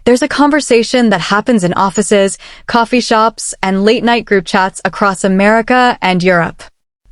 There's a conversation that happens in offices, coffee shops, and late-night group chats across America and Europe.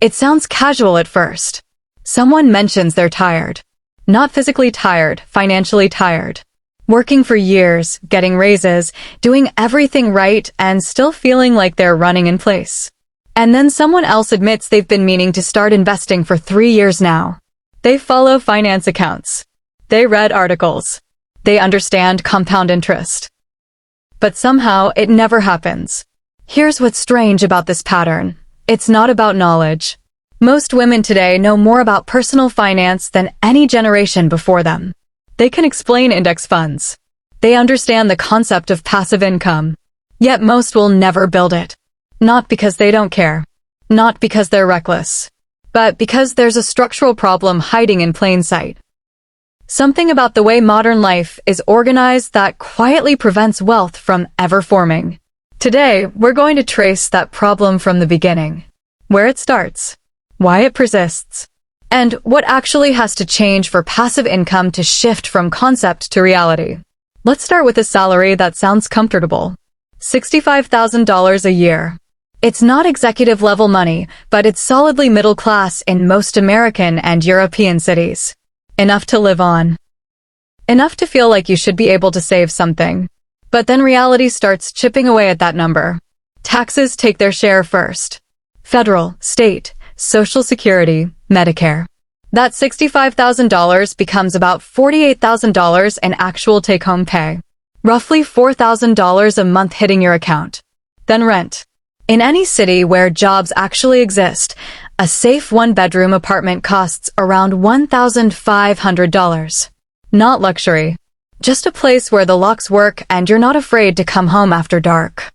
It sounds casual at first. Someone mentions they're tired. Not physically tired, financially tired. Working for years, getting raises, doing everything right, and still feeling like they're running in place. And then someone else admits they've been meaning to start investing for 3 years now. They follow finance accounts. They read articles. They understand compound interest. But somehow it never happens. Here's what's strange about this pattern. It's not about knowledge. Most women today know more about personal finance than any generation before them. They can explain index funds. They understand the concept of passive income. Yet most will never build it. Not because they don't care. Not because they're reckless. But because there's a structural problem hiding in plain sight. Something about the way modern life is organized that quietly prevents wealth from ever forming. Today, we're going to trace that problem from the beginning. Where it starts, why it persists, and what actually has to change for passive income to shift from concept to reality. Let's start with a salary that sounds comfortable. $65,000 a year. It's not executive-level money, but it's solidly middle class in most American and European cities. Enough to live on. Enough to feel like you should be able to save something. But then reality starts chipping away at that number. Taxes take their share first. Federal, state, Social Security, Medicare. That $65,000 becomes about $48,000 in actual take-home pay. Roughly $4,000 a month hitting your account. Then rent. In any city where jobs actually exist, a safe one-bedroom apartment costs around $1,500. Not luxury. Just a place where the locks work and you're not afraid to come home after dark.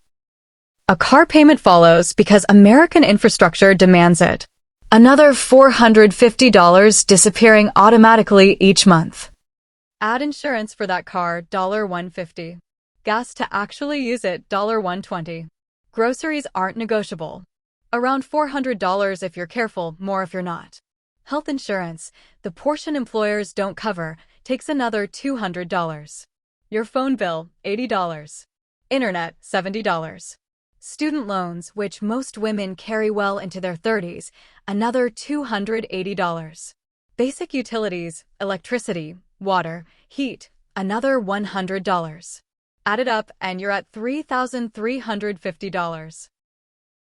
A car payment follows because American infrastructure demands it. Another $450 disappearing automatically each month. Add insurance for that car, $150. Gas to actually use it, $120. Groceries aren't negotiable. Around $400 if you're careful, more if you're not. Health insurance, the portion employers don't cover, takes another $200. Your phone bill, $80. Internet, $70. Student loans, which most women carry well into their 30s, another $280. Basic utilities, electricity, water, heat, another $100. Add it up and you're at $3,350.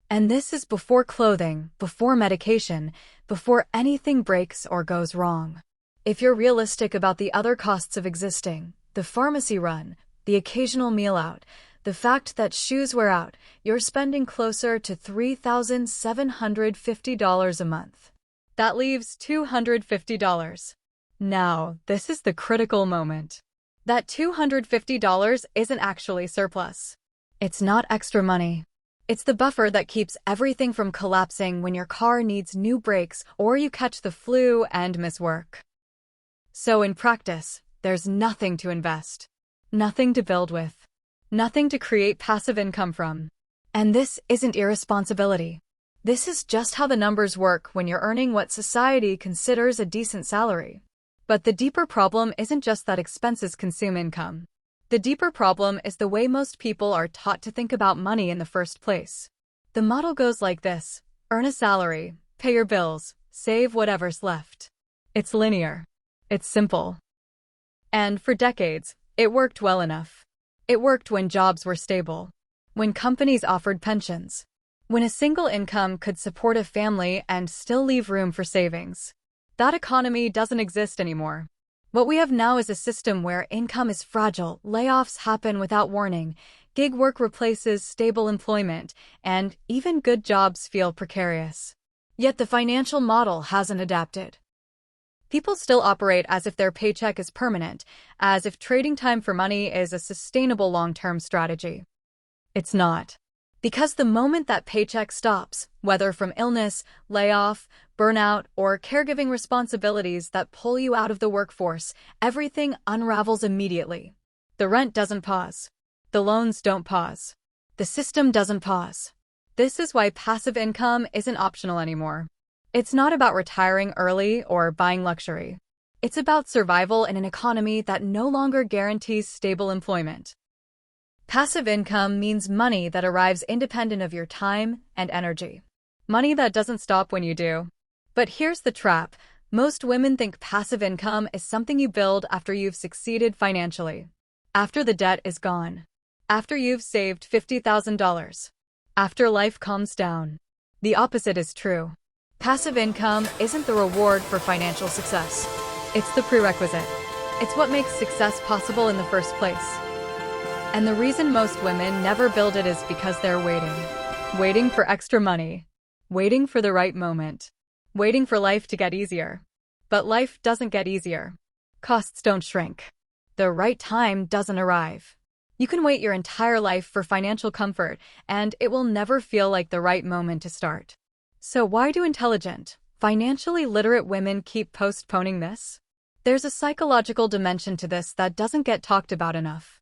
And this is before clothing, before medication, before anything breaks or goes wrong. If you're realistic about the other costs of existing, the pharmacy run, the occasional meal out, the fact that shoes wear out, you're spending closer to $3,750 a month. That leaves $250. Now, this is the critical moment. That $250 isn't actually surplus. It's not extra money. It's the buffer that keeps everything from collapsing when your car needs new brakes or you catch the flu and miss work. So in practice, there's nothing to invest, nothing to build with, nothing to create passive income from. And this isn't irresponsibility. This is just how the numbers work when you're earning what society considers a decent salary. But the deeper problem isn't just that expenses consume income. The deeper problem is the way most people are taught to think about money in the first place. The model goes like this: earn a salary, pay your bills, save whatever's left. It's linear. It's simple. And for decades, it worked well enough. It worked when jobs were stable, when companies offered pensions, when a single income could support a family and still leave room for savings. That economy doesn't exist anymore. What we have now is a system where income is fragile, layoffs happen without warning, gig work replaces stable employment, and even good jobs feel precarious. Yet the financial model hasn't adapted. People still operate as if their paycheck is permanent, as if trading time for money is a sustainable long-term strategy. It's not. Because the moment that paycheck stops, whether from illness, layoff, burnout, or caregiving responsibilities that pull you out of the workforce, everything unravels immediately. The rent doesn't pause. The loans don't pause. The system doesn't pause. This is why passive income isn't optional anymore. It's not about retiring early or buying luxury. It's about survival in an economy that no longer guarantees stable employment. Passive income means money that arrives independent of your time and energy. Money that doesn't stop when you do. But here's the trap. Most women think passive income is something you build after you've succeeded financially. After the debt is gone. After you've saved $50,000. After life calms down. The opposite is true. Passive income isn't the reward for financial success. It's the prerequisite. It's what makes success possible in the first place. And the reason most women never build it is because they're waiting. Waiting for extra money. Waiting for the right moment. Waiting for life to get easier. But life doesn't get easier. Costs don't shrink. The right time doesn't arrive. You can wait your entire life for financial comfort, and it will never feel like the right moment to start. So why do intelligent, financially literate women keep postponing this? There's a psychological dimension to this that doesn't get talked about enough.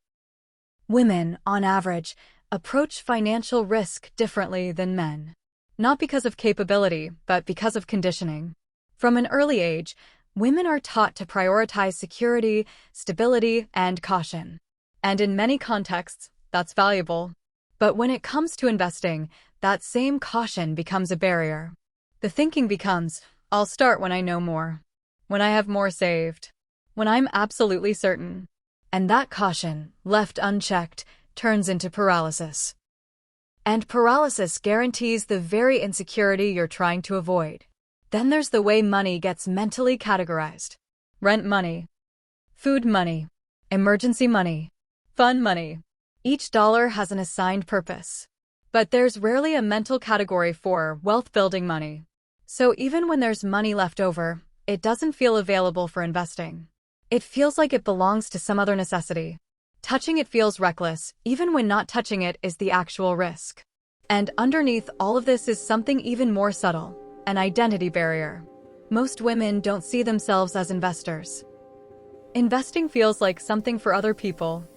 Women, on average, approach financial risk differently than men. Not because of capability, but because of conditioning. From an early age, women are taught to prioritize security, stability, and caution. And in many contexts, that's valuable. But when it comes to investing, that same caution becomes a barrier. The thinking becomes, I'll start when I know more. When I have more saved. When I'm absolutely certain. And that caution, left unchecked, turns into paralysis. And paralysis guarantees the very insecurity you're trying to avoid. Then there's the way money gets mentally categorized. Rent money. Food money. Emergency money. Fun money. Each dollar has an assigned purpose. But there's rarely a mental category for wealth-building money. So even when there's money left over, it doesn't feel available for investing. It feels like it belongs to some other necessity. Touching it feels reckless, even when not touching it is the actual risk. And underneath all of this is something even more subtle, an identity barrier. Most women don't see themselves as investors. Investing feels like something for other people.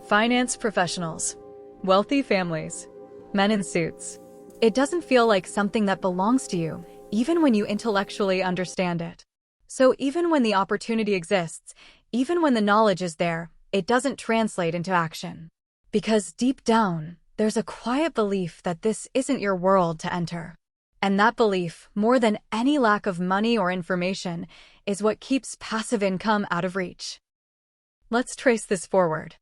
Finance professionals. Wealthy families. Men in suits. It doesn't feel like something that belongs to you, even when you intellectually understand it. So even when the opportunity exists, even when the knowledge is there, it doesn't translate into action. Because deep down, there's a quiet belief that this isn't your world to enter. And that belief, more than any lack of money or information, is what keeps passive income out of reach. Let's trace this forward.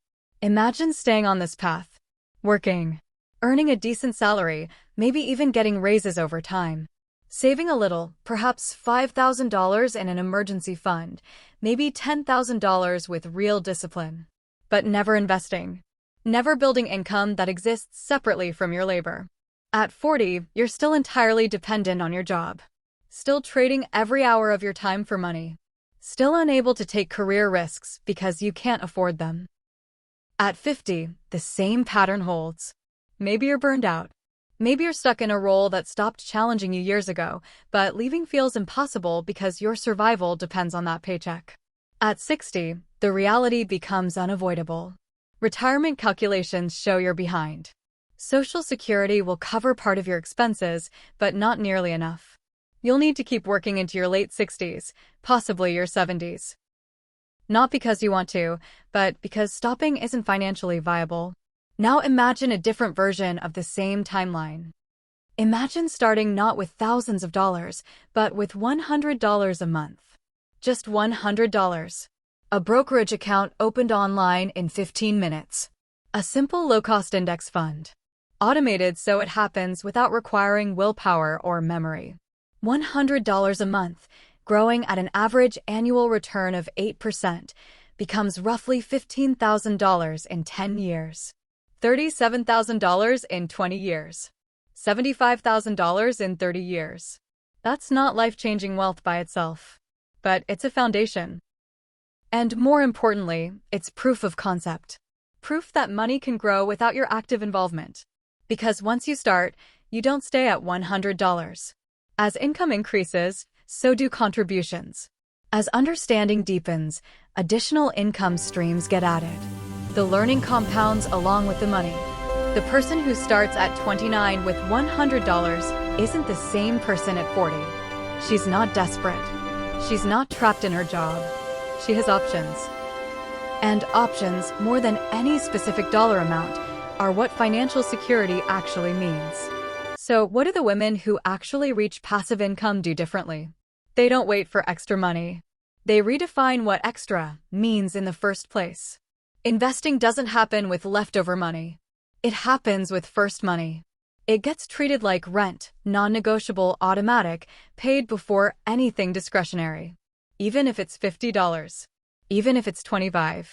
Imagine staying on this path. Working. Earning a decent salary, maybe even getting raises over time. Saving a little, perhaps $5,000 in an emergency fund, maybe $10,000 with real discipline. But never investing. Never building income that exists separately from your labor. At 40, you're still entirely dependent on your job. Still trading every hour of your time for money. Still unable to take career risks because you can't afford them. At 50, the same pattern holds. Maybe you're burned out. Maybe you're stuck in a role that stopped challenging you years ago, but leaving feels impossible because your survival depends on that paycheck. At 60, the reality becomes unavoidable. Retirement calculations show you're behind. Social Security will cover part of your expenses, but not nearly enough. You'll need to keep working into your late 60s, possibly your 70s. Not because you want to, but because stopping isn't financially viable. Now imagine a different version of the same timeline. Imagine starting not with thousands of dollars, but with $100 a month. Just $100. A brokerage account opened online in 15 minutes. A simple low-cost index fund. Automated so it happens without requiring willpower or memory. $100 a month, growing at an average annual return of 8%, becomes roughly $15,000 in 10 years. $37,000 in 20 years. $75,000 in 30 years. That's not life-changing wealth by itself. But it's a foundation. And more importantly, it's proof of concept. Proof that money can grow without your active involvement. Because once you start, you don't stay at $100. As income increases, so do contributions. As understanding deepens, additional income streams get added. The learning compounds along with the money. The person who starts at 29 with $100 isn't the same person at 40. She's not desperate. She's not trapped in her job. She has options. And options, more than any specific dollar amount, are what financial security actually means. So what do the women who actually reach passive income do differently? They don't wait for extra money. They redefine what extra means in the first place. Investing doesn't happen with leftover money. It happens with first money. It gets treated like rent, non-negotiable, automatic, paid before anything discretionary. Even if it's $50. Even if it's $25.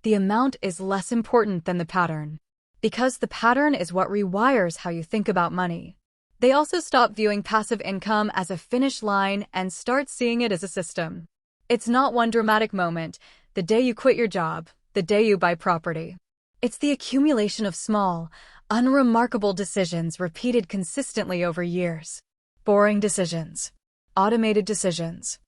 The amount is less important than the pattern. Because the pattern is what rewires how you think about money. They also stop viewing passive income as a finish line and start seeing it as a system. It's not one dramatic moment, the day you quit your job, the day you buy property. It's the accumulation of small, unremarkable decisions repeated consistently over years. Boring decisions. Automated decisions.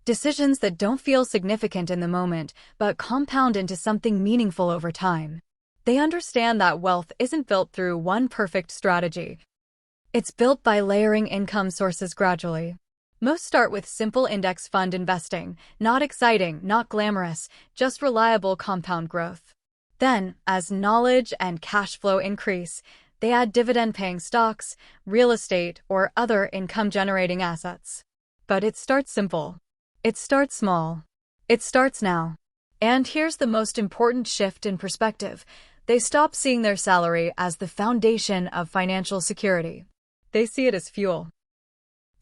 Decisions that don't feel significant in the moment, but compound into something meaningful over time. They understand that wealth isn't built through one perfect strategy. It's built by layering income sources gradually. Most start with simple index fund investing, not exciting, not glamorous, just reliable compound growth. Then, as knowledge and cash flow increase, they add dividend-paying stocks, real estate, or other income-generating assets. But it starts simple. It starts small. It starts now. And here's the most important shift in perspective. They stop seeing their salary as the foundation of financial security. They see it as fuel.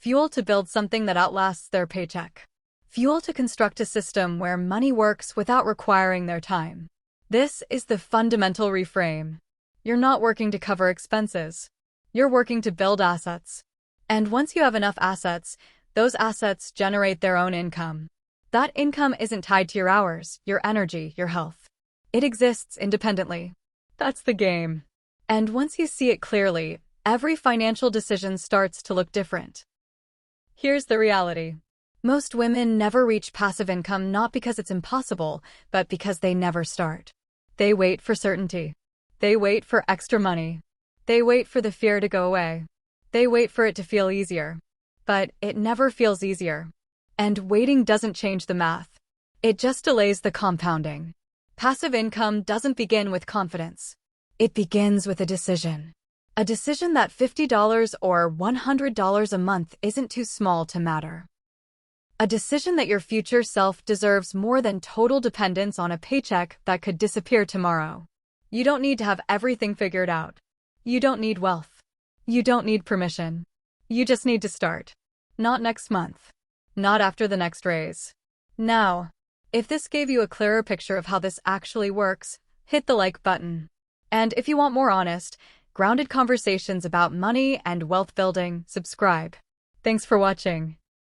Fuel to build something that outlasts their paycheck. Fuel to construct a system where money works without requiring their time. This is the fundamental reframe. You're not working to cover expenses. You're working to build assets. And once you have enough assets, those assets generate their own income. That income isn't tied to your hours, your energy, your health. It exists independently. That's the game. And once you see it clearly, every financial decision starts to look different. Here's the reality. Most women never reach passive income not because it's impossible, but because they never start. They wait for certainty. They wait for extra money. They wait for the fear to go away. They wait for it to feel easier. But it never feels easier. And waiting doesn't change the math. It just delays the compounding. Passive income doesn't begin with confidence. It begins with a decision. A decision that $50 or $100 a month isn't too small to matter. A decision that your future self deserves more than total dependence on a paycheck that could disappear tomorrow. You don't need to have everything figured out. You don't need wealth. You don't need permission. You just need to start. Not next month. Not after the next raise. Now. If this gave you a clearer picture of how this actually works, hit the like button. And if you want more honest, grounded conversations about money and wealth building, subscribe. Thanks for watching.